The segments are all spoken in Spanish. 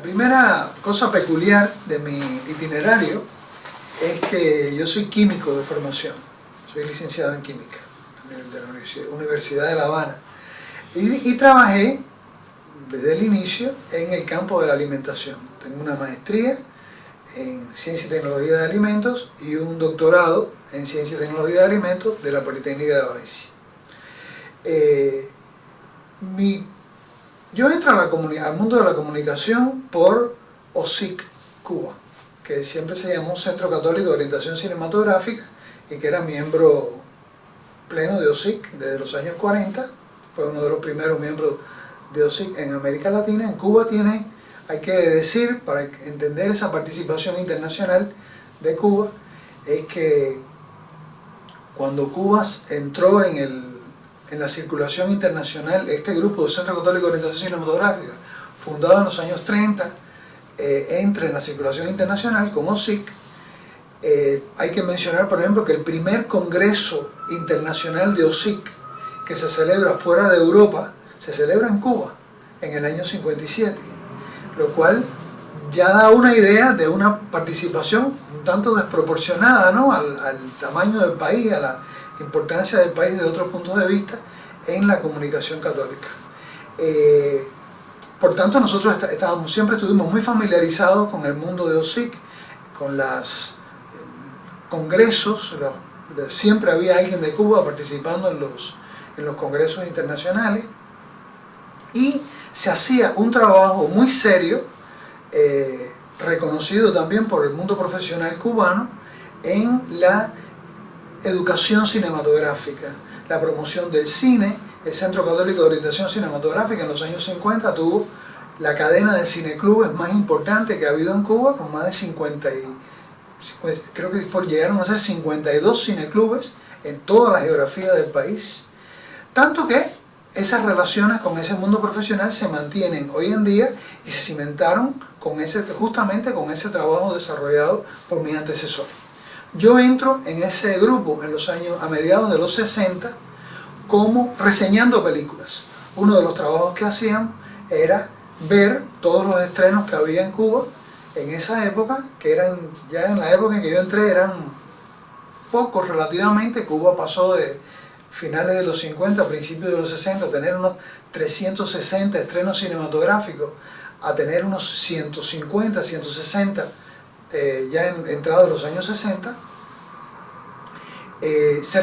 primera cosa peculiar de mi itinerario es que yo soy químico de formación, soy licenciado en química de la Universidad de La Habana y trabajé desde el inicio en el campo de la alimentación. Tengo una maestría en Ciencia y Tecnología de Alimentos y un doctorado en Ciencia y Tecnología de Alimentos de la Politécnica de Valencia. Yo entro al mundo de la comunicación por OSIC Cuba, que siempre se llamó Centro Católico de Orientación Cinematográfica y que era miembro pleno de OSIC desde los años 40, fue uno de los primeros miembros de OSIC en América Latina. En Cuba tiene, hay que decir, para entender esa participación internacional de Cuba, es que cuando Cuba entró en la circulación internacional, este grupo de Centro Católico de Orientación Cinematográfica, fundado en los años 30, entra en la circulación internacional con OSIC. Hay que mencionar, por ejemplo, que el primer congreso internacional de OSIC que se celebra fuera de Europa, se celebra en Cuba, en el año 57, lo cual ya da una idea de una participación un tanto desproporcionada, ¿no?, al tamaño del país, a la importancia del país de otros puntos de vista en la comunicación católica. Por tanto, nosotros siempre estuvimos muy familiarizados con el mundo de OSIC, con los congresos, siempre había alguien de Cuba participando en los congresos internacionales, y se hacía un trabajo muy serio, reconocido también por el mundo profesional cubano, en la educación cinematográfica, la promoción del cine. El Centro Católico de Orientación Cinematográfica en los años 50 tuvo la cadena de cineclubes más importante que ha habido en Cuba, con más de creo que llegaron a ser 52 cineclubes en toda la geografía del país, tanto que esas relaciones con ese mundo profesional se mantienen hoy en día y se cimentaron justamente con ese trabajo desarrollado por mi antecesor. Yo entro en ese grupo a mediados de los 60 como reseñando películas. Uno de los trabajos que hacíamos era ver todos los estrenos que había en Cuba en esa época, que ya en la época en que yo entré eran pocos relativamente. Cuba pasó de finales de los 50, principios de los 60, a tener unos 360 estrenos cinematográficos, a tener unos 150, 160 ya entrados los años 60. Se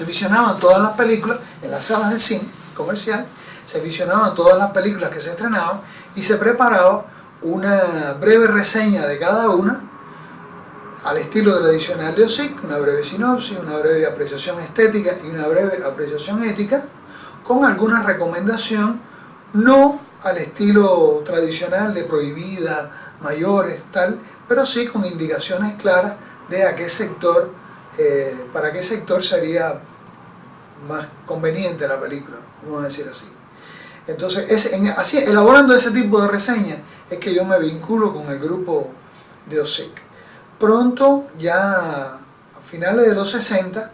visionaban todas las películas en las salas de cine comercial, se visionaban todas las películas que se estrenaban y se preparaba una breve reseña de cada una al estilo tradicional de OSIC, una breve sinopsis, una breve apreciación estética y una breve apreciación ética, con alguna recomendación, no al estilo tradicional de prohibida, mayores, tal, pero sí con indicaciones claras de para qué sector sería más conveniente la película, vamos a decir así. Entonces, así, elaborando ese tipo de reseñas, es que yo me vinculo con el grupo de OSIC. Pronto, ya a finales de los 60,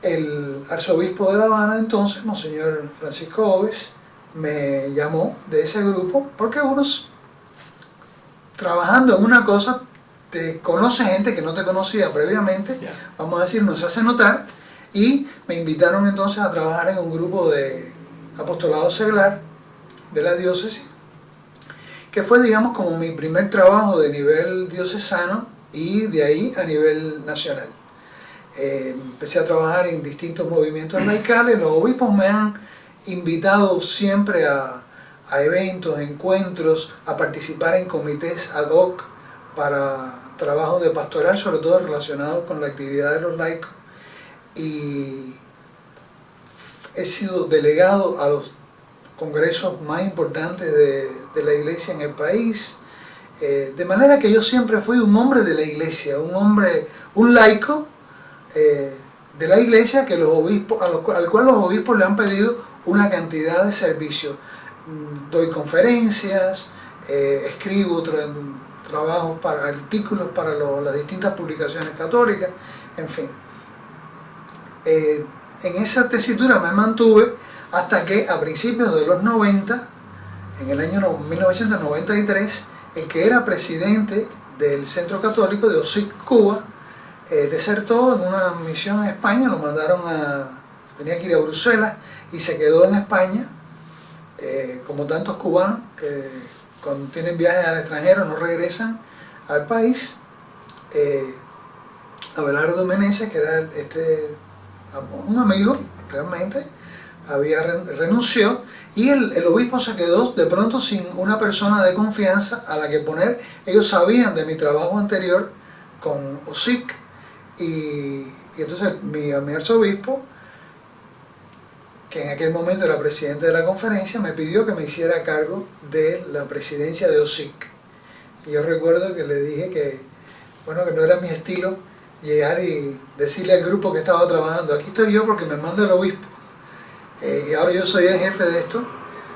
el arzobispo de La Habana, entonces, Monseñor Francisco Oves, me llamó de ese grupo, porque unos, trabajando en una cosa, te conoce gente que no te conocía previamente, vamos a decir, nos hace notar, y me invitaron entonces a trabajar en un grupo de apostolado seglar de la diócesis, que fue, digamos, como mi primer trabajo de nivel diocesano y de ahí a nivel nacional. Empecé a trabajar en distintos movimientos laicales. Los obispos me han invitado siempre a eventos, encuentros, a participar en comités ad hoc para trabajo de pastoral, sobre todo relacionado con la actividad de los laicos, y he sido delegado a los congresos más importantes de la iglesia en el país, de manera que yo siempre fui un hombre de la iglesia, un laico de la iglesia que los obispos, al cual los obispos le han pedido una cantidad de servicios. Doy conferencias, escribo trabajos artículos para las distintas publicaciones católicas, en fin. En esa tesitura me mantuve hasta que a principios de los 90 en el año 1993, el que era presidente del Centro Católico de OSIC Cuba, desertó en una misión en España, lo mandaron tenía que ir a Bruselas y se quedó en España, como tantos cubanos que cuando tienen viajes al extranjero no regresan al país. Abelardo Meneses, que era un amigo realmente, renunció, y el obispo se quedó de pronto sin una persona de confianza a la que poner. Ellos sabían de mi trabajo anterior con OSIC, y entonces mi arzobispo, que en aquel momento era presidente de la conferencia, me pidió que me hiciera cargo de la presidencia de OSIC. Y yo recuerdo que le dije que, bueno, que no era mi estilo llegar y decirle al grupo que estaba trabajando: aquí estoy yo porque me manda el obispo, y ahora yo soy el jefe de esto,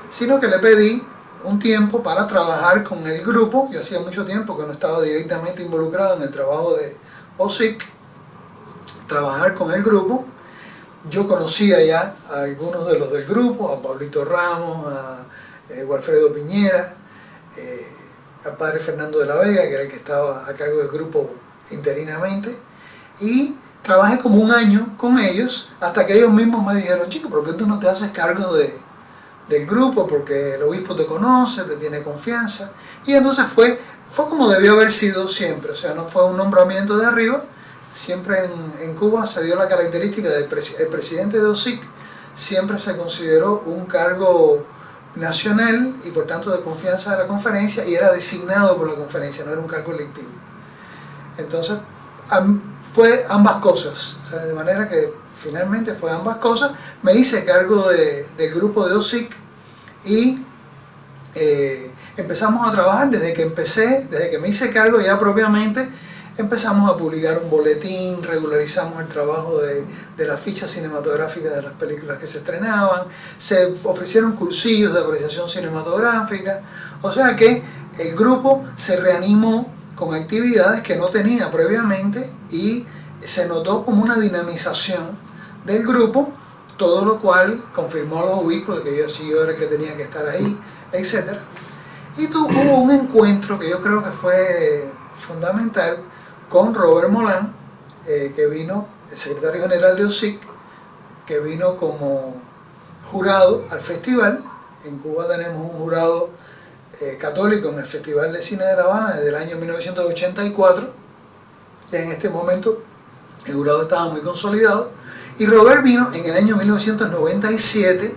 sino que le pedí un tiempo para trabajar con el grupo. Yo hacía mucho tiempo que no estaba directamente involucrado en el trabajo de OSIC, trabajar con el grupo. Yo conocía ya a algunos de los del grupo, a Pablito Ramos, a Walfredo Piñera, al padre Fernando de la Vega, que era el que estaba a cargo del grupo interinamente, y trabajé como un año con ellos, hasta que ellos mismos me dijeron: chico, ¿por qué tú no te haces cargo del grupo? Porque el obispo te conoce, te tiene confianza. Y entonces fue como debió haber sido siempre, o sea, no fue un nombramiento de arriba. Siempre en Cuba se dio la característica del presidente de OSIC, siempre se consideró un cargo nacional y por tanto de confianza de la conferencia, y era designado por la conferencia, no era un cargo electivo. Entonces fue ambas cosas, o sea, de manera que finalmente fue ambas cosas. Me hice cargo del grupo de OSIC y empezamos a trabajar. Desde que me hice cargo ya propiamente, empezamos a publicar un boletín, regularizamos el trabajo de las fichas cinematográficas de las películas que se estrenaban, se ofrecieron cursillos de apreciación cinematográfica, o sea que el grupo se reanimó con actividades que no tenía previamente, y se notó como una dinamización del grupo, todo lo cual confirmó a los obispos de que yo era el que tenía que estar ahí, etc. Y hubo un encuentro que yo creo que fue fundamental con Robert Molan, que vino, el secretario general de OSIC, que vino como jurado al festival. En Cuba tenemos un jurado católico en el Festival de Cine de La Habana desde el año 1984, y en este momento el jurado estaba muy consolidado, y Robert vino en el año 1997,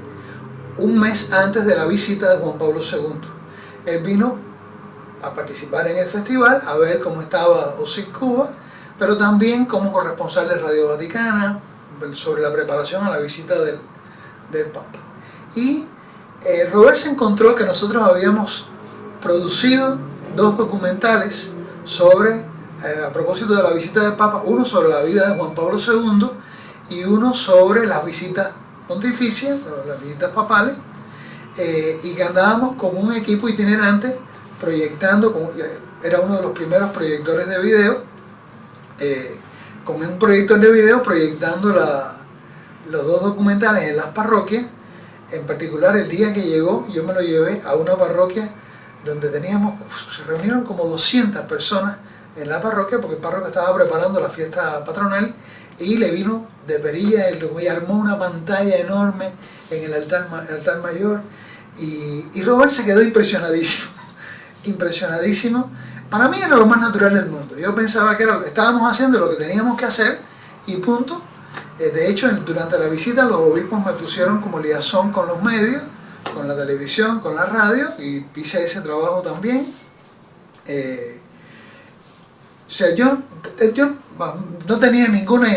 un mes antes de la visita de Juan Pablo II. Él vino a participar en el festival, a ver cómo estaba OSIC Cuba, pero también como corresponsal de Radio Vaticana, sobre la preparación a la visita del Papa. Y Robert se encontró que nosotros habíamos producido 2 documentales a propósito de la visita del Papa, uno sobre la vida de Juan Pablo II y uno sobre las visitas pontificias, las visitas papales, y que andábamos como un equipo itinerante proyectando, era uno de los primeros proyectores de video, con un proyector de video proyectando los 2 documentales en las parroquias. En particular, el día que llegó, yo me lo llevé a una parroquia donde se reunieron como 200 personas en la parroquia, porque el párroco estaba preparando la fiesta patronal, y le vino de perilla y armó una pantalla enorme en el altar mayor, y Robert se quedó impresionadísimo. Para mí era lo más natural del mundo. Yo pensaba que estábamos haciendo lo que teníamos que hacer y punto. De hecho, durante la visita los obispos me pusieron como liazón con los medios, con la televisión, con la radio, y hice ese trabajo también. O sea, yo no tenía ninguna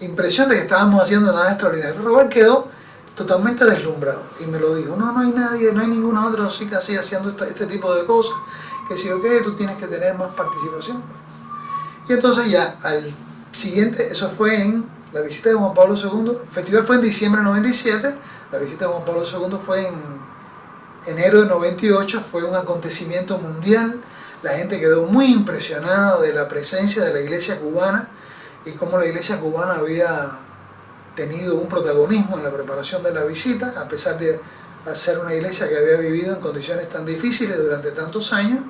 impresión de que estábamos haciendo nada extraordinario. Robert quedó totalmente deslumbrado y me lo dijo: no hay nadie, no hay ninguna otra OSIC así haciendo este tipo de cosas, que si tú tienes que tener más participación. Y entonces ya al siguiente, eso fue en la visita de Juan Pablo II, el festival fue en diciembre de 97, la visita de Juan Pablo II fue en enero de 98, fue un acontecimiento mundial. La gente quedó muy impresionada de la presencia de la iglesia cubana y cómo la iglesia cubana había tenido un protagonismo en la preparación de la visita, a pesar de al ser una iglesia que había vivido en condiciones tan difíciles durante tantos años.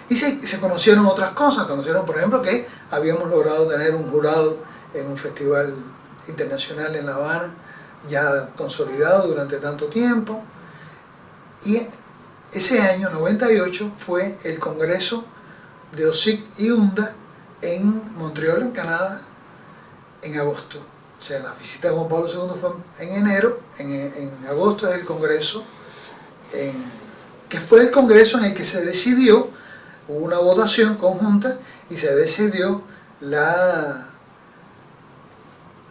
Y se conocieron otras cosas. Conocieron, por ejemplo, que habíamos logrado tener un jurado en un festival internacional en La Habana, ya consolidado durante tanto tiempo. Y ese año, 98, fue el congreso de Osik y Unda en Montreal, en Canadá, en agosto. O sea, la visita de Juan Pablo II fue en enero, en agosto es el congreso, que fue el congreso en el que se decidió, hubo una votación conjunta y se decidió la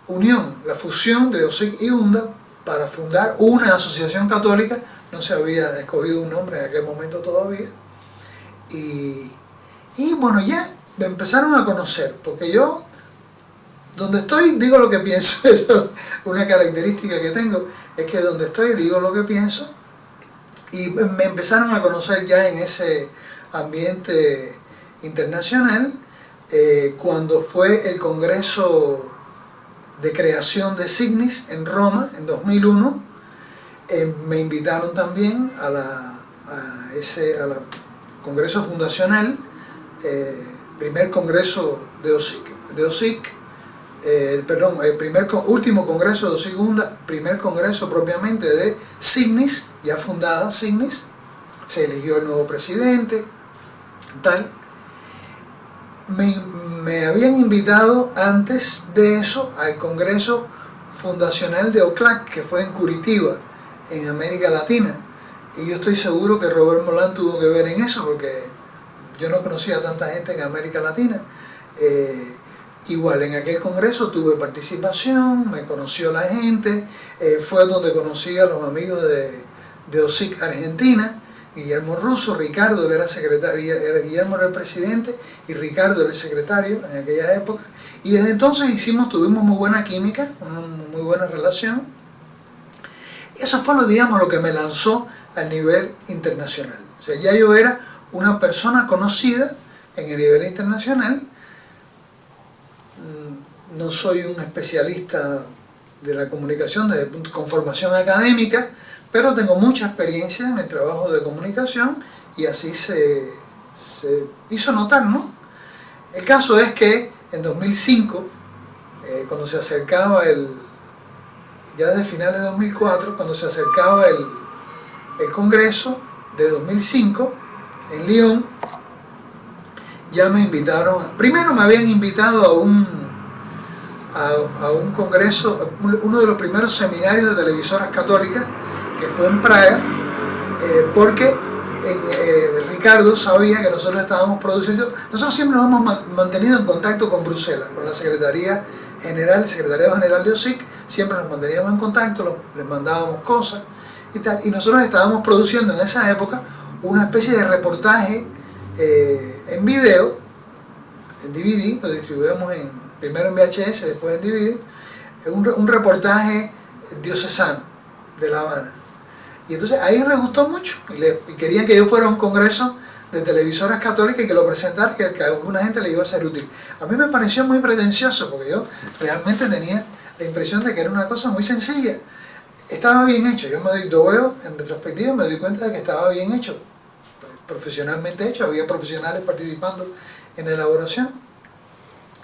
unión, la fusión de Osik y Unda para fundar una asociación católica. No se había escogido un nombre en aquel momento todavía. Y bueno, ya me empezaron a conocer, porque yo, donde estoy, digo lo que pienso. Eso es una característica que tengo, es que donde estoy digo lo que pienso. Y me empezaron a conocer ya en ese ambiente internacional, cuando fue el congreso de creación de Signis en Roma en 2001. Me invitaron también a congreso fundacional, primer congreso de Osik, último congreso de Osik Unda, primer congreso propiamente de Signis, ya fundada Signis. Se eligió el nuevo presidente, tal. Me habían invitado antes de eso al congreso fundacional de OCLAC, que fue en Curitiba, en América Latina. Y yo estoy seguro que Robert Molan tuvo que ver en eso, porque yo no conocía a tanta gente en América Latina. Igual en aquel congreso tuve participación, me conoció la gente, fue donde conocí a los amigos de Osik Argentina, Guillermo Russo, Ricardo, que era secretario, Guillermo era el presidente y Ricardo era el secretario en aquella época. Y desde entonces tuvimos muy buena química, una muy buena relación. Y eso fue lo que me lanzó al nivel internacional. O sea, ya yo era una persona conocida en el nivel internacional. No soy un especialista de la comunicación con formación académica, pero tengo mucha experiencia en el trabajo de comunicación y así se hizo notar, ¿no? El caso es que en 2005, cuando se acercaba ya desde finales de 2004, cuando se acercaba el congreso de 2005 en Lyon, ya me invitaron. Primero me habían invitado a un congreso, uno de los primeros seminarios de televisoras católicas, que fue en Praga, porque Ricardo sabía que nosotros estábamos produciendo. Nosotros siempre nos hemos mantenido en contacto con Bruselas, con la Secretaría General de Osik. Siempre nos manteníamos en contacto, les mandábamos cosas y tal. Y nosotros estábamos produciendo en esa época una especie de reportaje en video, en DVD, lo distribuíamos primero en VHS, después en DVD, un reportaje diocesano de La Habana. Y entonces a ellos les gustó mucho y querían que yo fuera a un congreso de televisoras católicas y que lo presentara, que a alguna gente le iba a ser útil. A mí me pareció muy pretencioso, porque yo realmente tenía la impresión de que era una cosa muy sencilla. Estaba bien hecho, yo veo en retrospectiva, me doy cuenta de que estaba bien hecho, profesionalmente hecho, había profesionales participando en la elaboración.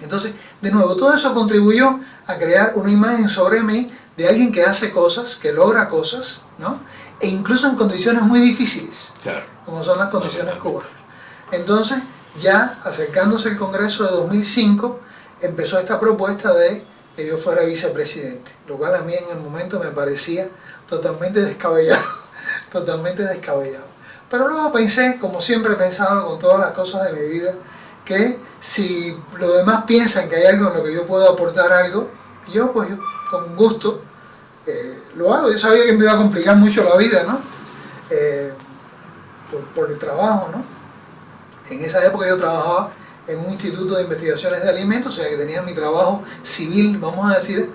Entonces, de nuevo, todo eso contribuyó a crear una imagen sobre mí de alguien que hace cosas, que logra cosas, ¿no? E incluso en condiciones muy difíciles, claro, como son las condiciones cubanas. Entonces, ya acercándose el Congreso de 2005, empezó esta propuesta de que yo fuera vicepresidente, lo cual a mí en el momento me parecía totalmente descabellado, totalmente descabellado. Pero luego pensé, como siempre he pensado con todas las cosas de mi vida, que si los demás piensan que hay algo en lo que yo puedo aportar algo, yo con gusto lo hago. Yo sabía que me iba a complicar mucho la vida, ¿no? Por el trabajo, ¿no? En esa época yo trabajaba en un instituto de investigaciones de alimentos, o sea que tenía mi trabajo civil, vamos a decir,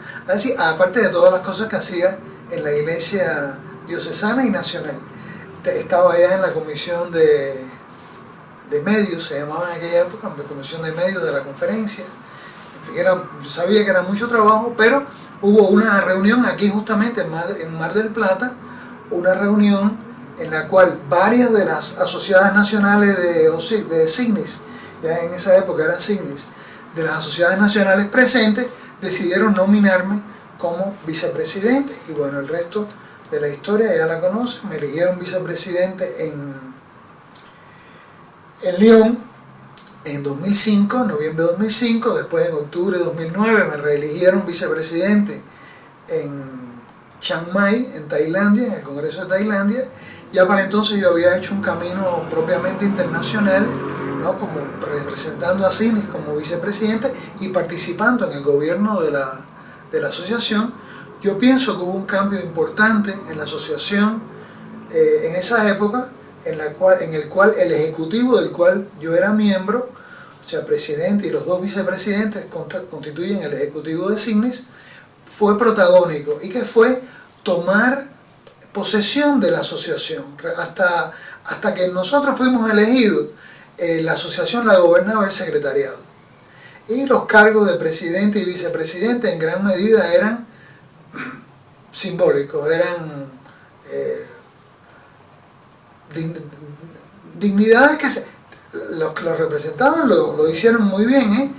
aparte de todas las cosas que hacía en la iglesia diocesana y nacional. Estaba allá en la comisión de medios, se llamaba en aquella época, la comisión de medios de la conferencia. Yo sabía que era mucho trabajo, pero hubo una reunión aquí justamente en Mar del Plata, una reunión en la cual varias de las asociadas nacionales de CIGNIS, ya en esa época eran CIGNIS, de las asociadas nacionales presentes, decidieron nominarme como vicepresidente, y bueno, el resto de la historia ya la conocen. Me eligieron vicepresidente en Lyon en 2005, noviembre de 2005, después en octubre de 2009 me reeligieron vicepresidente en Chiang Mai, en Tailandia, en el Congreso de Tailandia. Ya para entonces yo había hecho un camino propiamente internacional, ¿no? Como representando a CIGNIS como vicepresidente y participando en el gobierno de la asociación. Yo pienso que hubo un cambio importante en la asociación en esa época, en el cual el ejecutivo del cual yo era miembro, o sea, presidente y los dos vicepresidentes constituyen el ejecutivo de CIGNIS, fue protagónico, y que fue tomar posesión de la asociación. Hasta que nosotros fuimos elegidos, la asociación la gobernaba el secretariado. Y los cargos de presidente y vicepresidente en gran medida eran simbólicos, eran dignidades que los que lo representaban lo hicieron muy bien,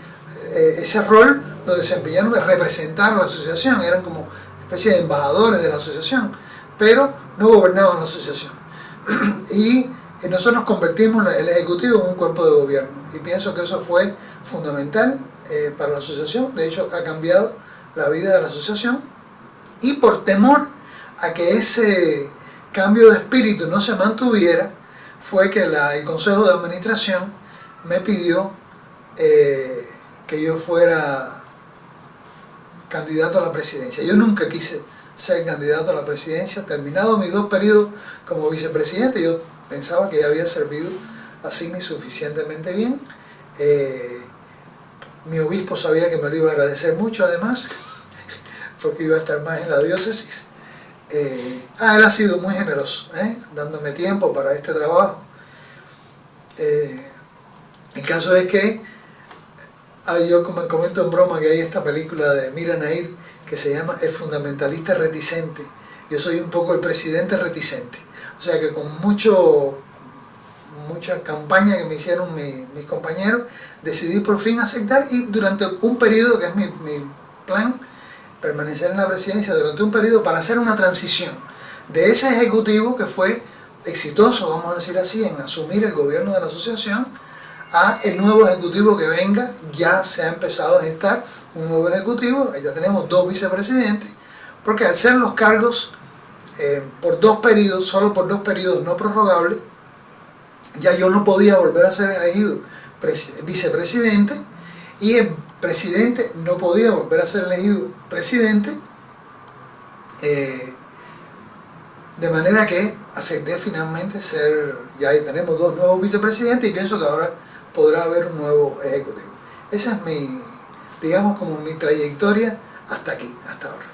ese rol lo desempeñaron de representar a la asociación, eran como especie de embajadores de la asociación, pero no gobernaban la asociación. Y nosotros nos convertimos el ejecutivo en un cuerpo de gobierno, y pienso que eso fue fundamental para la asociación. De hecho, ha cambiado la vida de la asociación, y por temor a que ese cambio de espíritu no se mantuviera, fue que el Consejo de Administración me pidió que yo fuera candidato a la presidencia. Yo nunca quise ser candidato a la presidencia. Terminado mis 2 periodos como vicepresidente, yo pensaba que ya había servido a CIGNIS suficientemente bien. Mi obispo sabía que me lo iba a agradecer mucho, además, porque iba a estar más en la diócesis. Él ha sido muy generoso, dándome tiempo para este trabajo. El caso es que yo comento en broma que hay esta película de Mira Nair que se llama El fundamentalista reticente. Yo soy un poco el presidente reticente. O sea que con mucha campaña que me hicieron mis compañeros, decidí por fin aceptar, y durante un periodo, que es mi plan, permanecer en la presidencia durante un periodo para hacer una transición de ese ejecutivo que fue exitoso, vamos a decir así, en asumir el gobierno de la asociación, a el nuevo ejecutivo que venga. Ya se ha empezado a gestar un nuevo ejecutivo, ya tenemos 2 vicepresidentes, porque al ser los cargos por 2 periodos, solo por 2 periodos no prorrogables, ya yo no podía volver a ser elegido vicepresidente, y el presidente no podía volver a ser elegido presidente, de manera que acepté finalmente ya tenemos 2 nuevos vicepresidentes, y pienso que ahora podrá haber un nuevo ejecutivo. Esa es digamos como mi trayectoria hasta aquí, hasta ahora.